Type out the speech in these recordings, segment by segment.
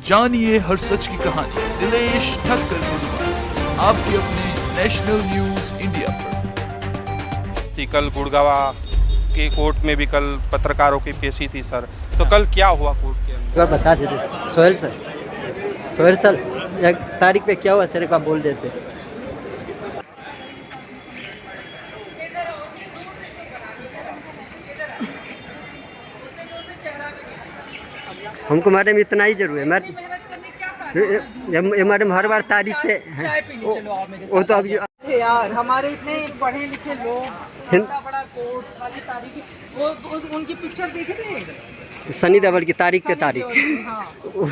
जानिए हर सच की कहानी दिनेश ठक्कर की जुबान आपके अपने नेशनल न्यूज इंडिया पर। कल गुड़गावा के कोर्ट में भी कल पत्रकारों की पेशी थी सर, तो कल क्या हुआ कोर्ट के अंदर? बता देते सोहेल सर एक तारीख पे क्या हुआ सर, एक बार बोल देते। हमको मैडम इतना ही जरूर है मैडम हर बार तारीख पे वो तो अब यार हमारे इतने पढ़े लिखे लोग बड़ा कोर्ट वाली तारीख वो उनकी पिक्चर देखे थे सनी देओल की तारीख पे तारीख। हाँ।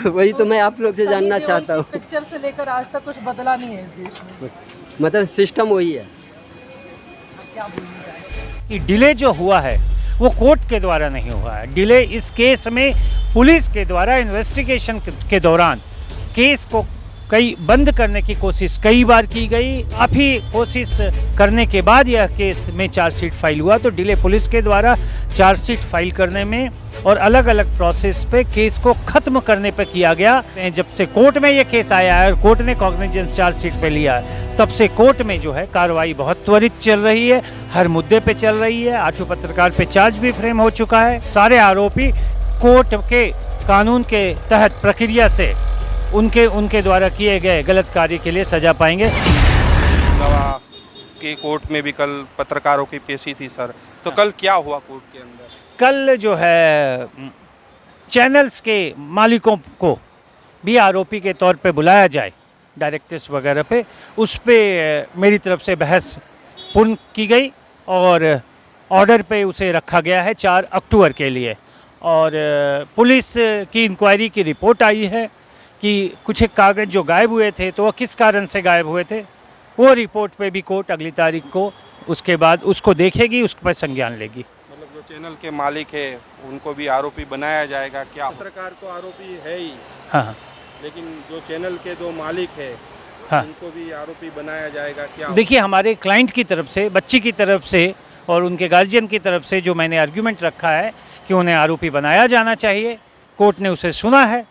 वही तो मैं आप लोग से जानना चाहता हूँ। पिक्चर से लेकर आज तक कुछ बदला नहीं है देश में, मतलब सिस्टम वही है। क्या बोलना जाए कि डिले जो हुआ है वो कोर्ट के द्वारा नहीं हुआ है। डिले इस केस में पुलिस के द्वारा इन्वेस्टिगेशन के दौरान केस को कई बंद करने की कोशिश कई बार की गई। काफ़ी कोशिश करने के बाद यह केस में चार्जशीट फाइल हुआ। तो डिले पुलिस के द्वारा चार्जशीट फाइल करने में और अलग अलग प्रोसेस पे केस को ख़त्म करने पे किया गया। जब से कोर्ट में ये केस आया है और कोर्ट ने कॉग्निजेंस चार्जशीट पे लिया है, तब से कोर्ट में जो है कार्रवाई बहुत त्वरित चल रही है, हर मुद्दे पे चल रही है। 8 पत्रकार पे चार्ज भी फ्रेम हो चुका है। सारे आरोपी कोर्ट के कानून के तहत प्रक्रिया से उनके द्वारा किए गए गलत कार्य के लिए सजा पाएंगे। गुड़गावा के कोर्ट में भी कल पत्रकारों की पेशी थी सर, तो कल क्या हुआ कोर्ट के अंदर? कल जो है चैनल्स के मालिकों को भी आरोपी के तौर पे बुलाया जाए, डायरेक्टर्स वगैरह पे, उस पे मेरी तरफ से बहस पूर्ण की गई और ऑर्डर पे उसे रखा गया है 4 अक्टूबर के लिए। और पुलिस की इंक्वायरी की रिपोर्ट आई है कि कुछ कागज़ जो गायब हुए थे, तो वह किस कारण से गायब हुए थे, वो रिपोर्ट पे भी कोर्ट अगली तारीख को उसके बाद उसको देखेगी, उस पर संज्ञान लेगी। मतलब जो चैनल के मालिक है उनको भी आरोपी बनाया जाएगा क्या? पत्रकार को आरोपी है ही, हाँ, लेकिन जो चैनल के 2 मालिक है हाँ, उनको भी आरोपी बनाया जाएगा क्या? देखिए, हमारे क्लाइंट की तरफ से, बच्ची की तरफ से और उनके गार्जियन की तरफ से जो मैंने आर्ग्यूमेंट रखा है कि उन्हें आरोपी बनाया जाना चाहिए, कोर्ट ने उसे सुना है।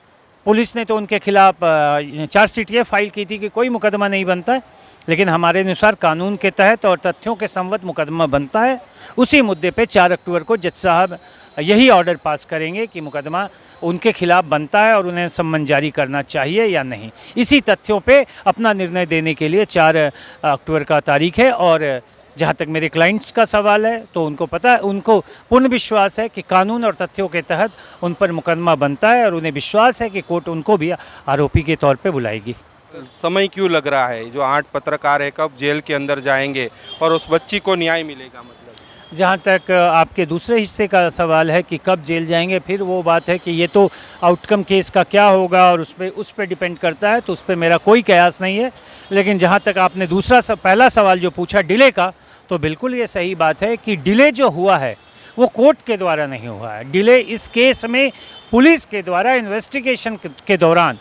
पुलिस ने तो उनके खिलाफ चार्जशीट ये फाइल की थी कि कोई मुकदमा नहीं बनता है, लेकिन हमारे अनुसार कानून के तहत और तथ्यों के संगत मुकदमा बनता है। उसी मुद्दे पे 4 अक्टूबर को जज साहब यही ऑर्डर पास करेंगे कि मुकदमा उनके खिलाफ बनता है और उन्हें सम्मन जारी करना चाहिए या नहीं। इसी तथ्यों पे अपना निर्णय देने के लिए 4 अक्टूबर का तारीख है। और जहाँ तक मेरे क्लाइंट्स का सवाल है, तो उनको पता है, उनको पूर्ण विश्वास है कि कानून और तथ्यों के तहत उन पर मुकदमा बनता है और उन्हें विश्वास है कि कोर्ट उनको भी आरोपी के तौर पे बुलाएगी। समय क्यों लग रहा है? जो 8 पत्रकार है कब जेल के अंदर जाएंगे और उस बच्ची को न्याय मिलेगा? मतलब जहाँ तक आपके दूसरे हिस्से का सवाल है कि कब जेल जाएंगे, फिर वो बात है कि ये तो आउटकम केस का क्या होगा और उस पर डिपेंड करता है, तो उस पर मेरा कोई कयास नहीं है। लेकिन जहाँ तक आपने पहला सवाल जो पूछा डिले का, तो बिल्कुल ये सही बात है कि डिले जो हुआ है वो कोर्ट के द्वारा नहीं हुआ है। डिले इस केस में पुलिस के द्वारा इन्वेस्टिगेशन के दौरान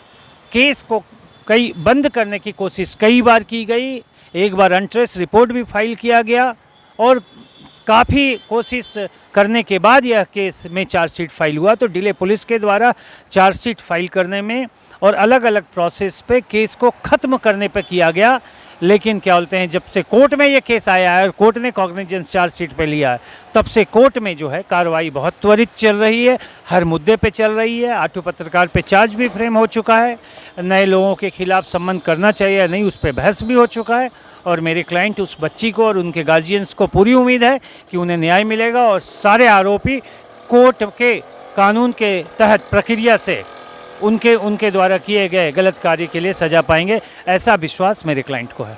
केस को कई बंद करने की कोशिश कई बार की गई। एक बार अनट्रेस रिपोर्ट भी फाइल किया गया और काफ़ी कोशिश करने के बाद यह केस में चार्जशीट फाइल हुआ। तो डिले पुलिस के द्वारा चार्जशीट फाइल करने में और अलग अलग प्रोसेस पे केस को ख़त्म करने पे किया गया। लेकिन क्या बोलते हैं, जब से कोर्ट में ये केस आया है और कोर्ट ने कॉग्निजेंस चार्जशीट पे लिया है, तब से कोर्ट में जो है कार्रवाई बहुत त्वरित चल रही है, हर मुद्दे पे चल रही है। 8 पत्रकार पे चार्ज भी फ्रेम हो चुका है। नए लोगों के खिलाफ सम्मन करना चाहिए या नहीं, उस पर बहस भी हो चुका है। और मेरे क्लाइंट, उस बच्ची को और उनके गार्जियंस को पूरी उम्मीद है कि उन्हें न्याय मिलेगा और सारे आरोपी कोर्ट के कानून के तहत प्रक्रिया से उनके द्वारा किए गए गलत कार्य के लिए सजा पाएंगे। ऐसा विश्वास मेरे क्लाइंट को है।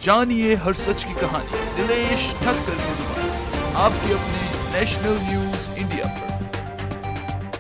जानिए हर सच की कहानी दिनेश ठक्कर की जुबान आपके अपने नेशनल न्यूज इंडिया पर।